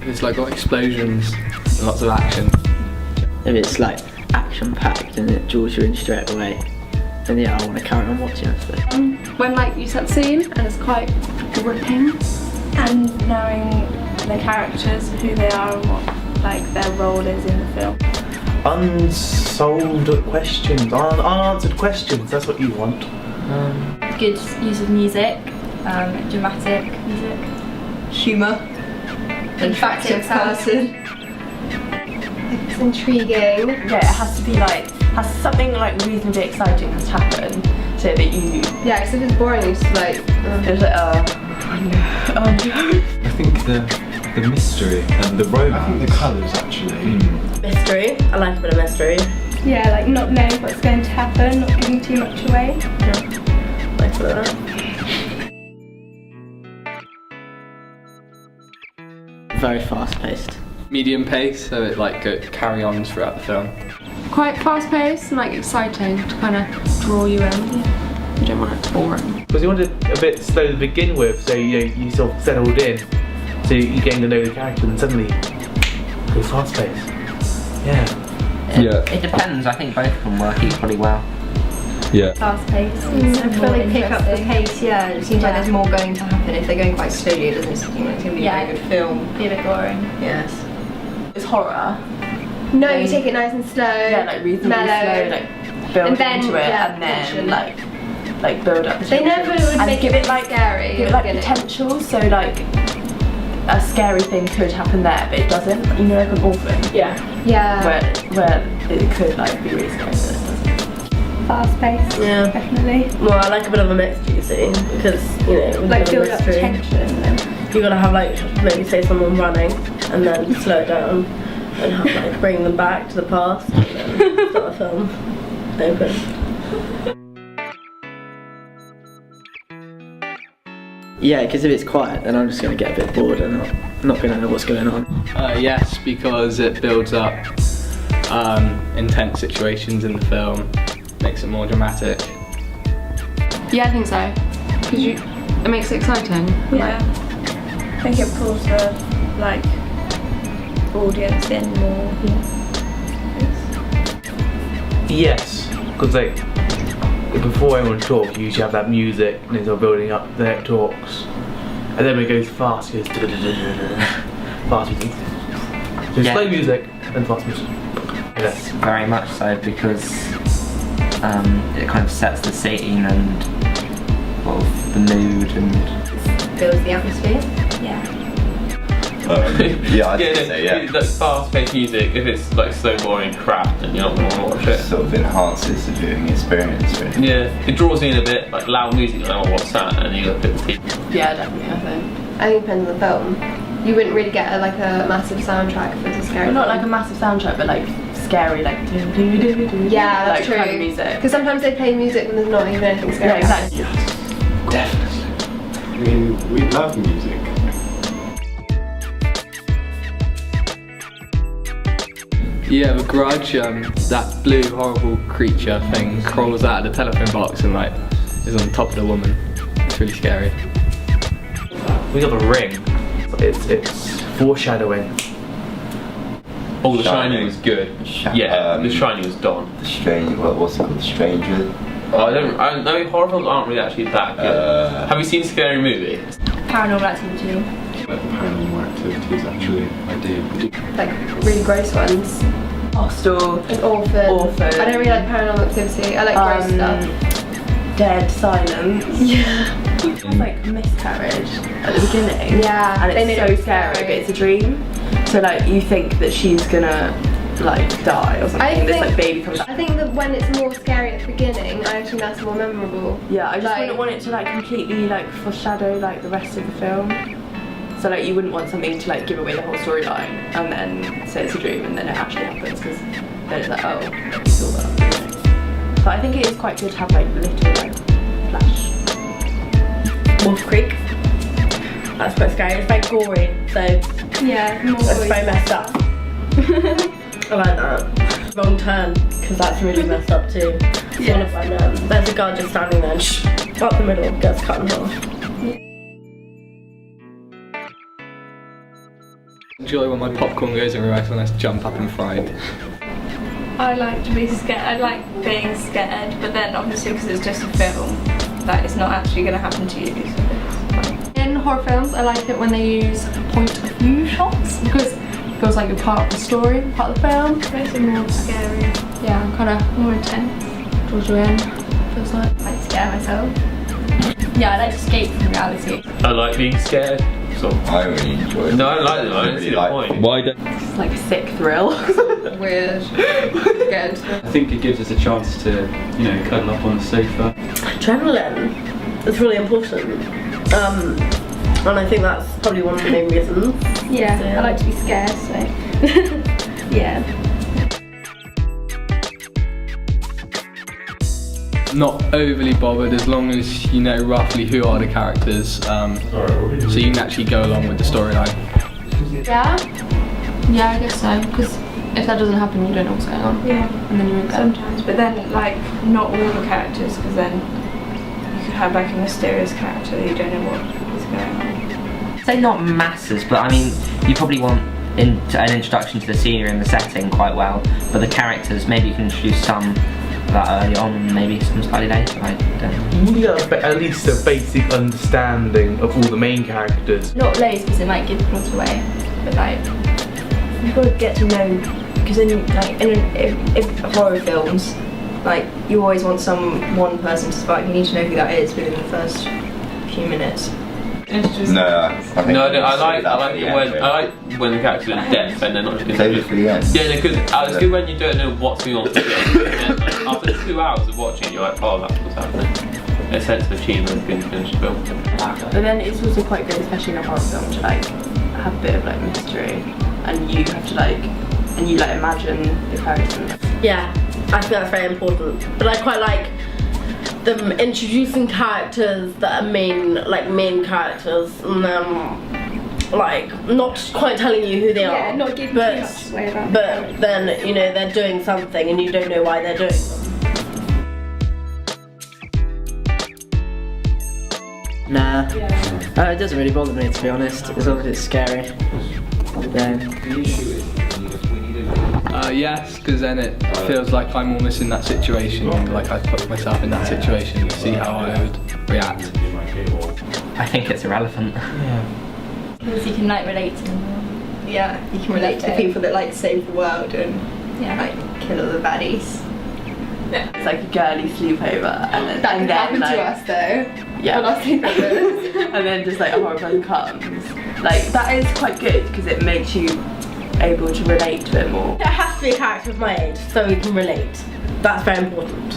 If it's like got explosions and lots of action. If it's like action-packed and it draws you in straight away, then yeah, I want to carry on watching it. When like you set the scene and it's quite gripping, and knowing the characters, who they are and what like their role is in the film. Unsolved questions, unanswered questions, that's what you want. Good use of music, dramatic music. Humour. Attractive person. It's intriguing. Yeah, it has to be like, has something like reasonably exciting has happened so that you... Yeah, because if it's boring, it's just like... It's like, oh no. I think the mystery and the romance. I think the colours actually. Mystery. I like a bit of mystery. Yeah, like not knowing what's going to happen, not giving too much away. Yeah. Like that. Very fast-paced. Medium pace, so it like carry on throughout the film. Quite fast paced and like exciting to kind of draw you in. You don't want it boring. Because you wanted a bit slow to begin with, so you sort of settled in. So you're getting to know the character and suddenly go fast paced. Yeah. It depends, I think both of them work equally well. Yeah. Fast paced. Really pick up the pace, yeah. It seems like there's more going to happen. If they're going quite slowly, it doesn't seem like it's going to be a very good film. Be a bit boring. Yes. It's horror. No, you take it nice and slow. Yeah, like reasonably mellow. slow, like build And then, into it, yeah, and then tension. like build up the They tension. never would And make give it it like scary. give it like potential, so like a scary thing could happen there, but it doesn't. You know, like an orphan. Yeah. Yeah. Where it could like be really scary, but it doesn't. Fast paced. Yeah. Definitely. Well, I like a bit of a mix, you see, because you know, with Like a bit of build up mystery, tension then. you gotta have like maybe say someone running, and then slow it down, and have like bring them back to the past, and then start the film. Open. Yeah, because if it's quiet, then I'm just going to get a bit bored and not going to know what's going on. Yes, because it builds up intense situations in the film, makes it more dramatic. Yeah, I think so. Because it makes it exciting. Yeah. I think it pulls the like audience in more. Yes, because like before anyone talks, you usually have that music and it's all building up, then it talks, and then when it goes fast, it goes fast music. So Yeah. slow music and fast music. Yes. Very much so, because it kind of sets the scene and sort of the mood and... Builds the atmosphere. Yeah. Yeah, I'd say yeah. Like fast-paced music, if it's like slow, boring crap, then you're not going to watch it. Sort of enhances the viewing experience, really. Yeah, it draws me in a bit, like loud music, like, oh, what's that? And you look at the TV. Yeah, definitely. I think. I think it depends on the film. You wouldn't really get like a massive soundtrack if it's a scary Well, not film. like a massive soundtrack, but like scary, like Yeah, that's like true. kind of music. Because sometimes they play music when there's not even anything scary. Yeah, exactly. Definitely. I mean, we love music. Yeah, The Grudge, that blue horrible creature thing crawls out of the telephone box and like is on top of the woman. It's really scary. We got The Ring. It's foreshadowing. Oh, The Shining. Shining was good. Yeah, The Shining was Don. The Stranger, what's it called? The Stranger? Oh, I don't know, horror films aren't really actually that good. Have you seen Scary Movie? Paranormal Activity. Paranormal Activities, actually. I do. Like really gross ones. Hostel, An Orphan. Orphan. I don't really like Paranormal Activity. I like gross stuff. Dead Silence. Yeah. It's like miscarriage at the beginning. Yeah. And they made it's it so scary, scary. but it's a dream. So like you think that she's gonna like die or something. This like baby comes. I think that when it's more scary at the beginning, I think that's more memorable. Yeah, I just Like- wouldn't want it to like completely like foreshadow like the rest of the film. So like you wouldn't want something to like give away the whole storyline and then say it's a dream and then it actually happens, because then it's like, oh, you saw that. You know. But I think it is quite good to have like little like flash. Wolf Creek. That's quite scary. It's very gory, so Yeah. More that's very messed up. I like that. Wrong turn, because that's really messed up too. It's one of my there's a guy just standing there and up the middle, gets cut in half. enjoy when my popcorn goes in reverse and I just jump up and fried. I like to be scared. I like being scared, but then obviously because it's just a film, like it's not actually going to happen to you. So it's fine. In horror films, I like it when they use point of view shots because it feels like you're part of the story, part of the film. Makes it more scary. Yeah, kind of More intense. draws you in. Feels like. I scare myself. Yeah, I like to escape from reality. I like being scared. So. I really enjoy it. No, I like it. I don't see the point. Why don't? It's like a sick thrill. Weird. Good. I think it gives us a chance to, you know, cuddle up on the sofa. Adrenaline is really important. And I think that's probably one of the main reasons. Yeah, So, I like to be scared, so yeah. Not overly bothered as long as you know roughly who are the characters, so you can actually go along with the storyline. Yeah? Yeah, I guess so. Because if that doesn't happen, you don't know what's going on. Yeah. And then you're in bed. Sometimes, but then like not all the characters, because then you could have like a mysterious character that you don't know what is going on. Say not masses, but I mean, you probably want an introduction to the scenery and the setting quite well, but the characters, maybe you can introduce some that early on, maybe some slightly later, I don't know. You need at least a basic understanding of all the main characters. Not loads because it might give plot away, but like you've got to get to know, because in horror films, like you always want one person to survive. You need to know who that is within the first few minutes. No, I think I like when the characters are in depth and they're not just save it for the end. Yeah, because it's good when you don't know what's going on. And then, like, after 2 hours of watching, you're like, oh, that's what's happening. A sense of achievement being finished film. But then it's also quite good, especially in a horror film, to like have a bit of like mystery, and you have to like imagine the characters. Yeah, I think that's very important. But I quite like them introducing characters that are main characters, and like not quite telling you who they are. yeah, not giving too much away about But then, you know, they're doing something and you don't know why they're doing them. Nah, it doesn't really bother me, to be honest, as long as it's scary. Yes, because then it feels like I'm almost in that situation, like I put myself in that situation to see how I would react. I think it's irrelevant. because you can like relate to them. Yeah, you can relate to the people that like save the world and like kill all the baddies. Yeah. It's like a girly sleepover, and then That can happen like, to us though. Yeah. On our sleepovers. And then just like a horror film comes. Like that is quite good because it makes you able to relate to it more. It has to be a character of my age so we can relate. That's very important.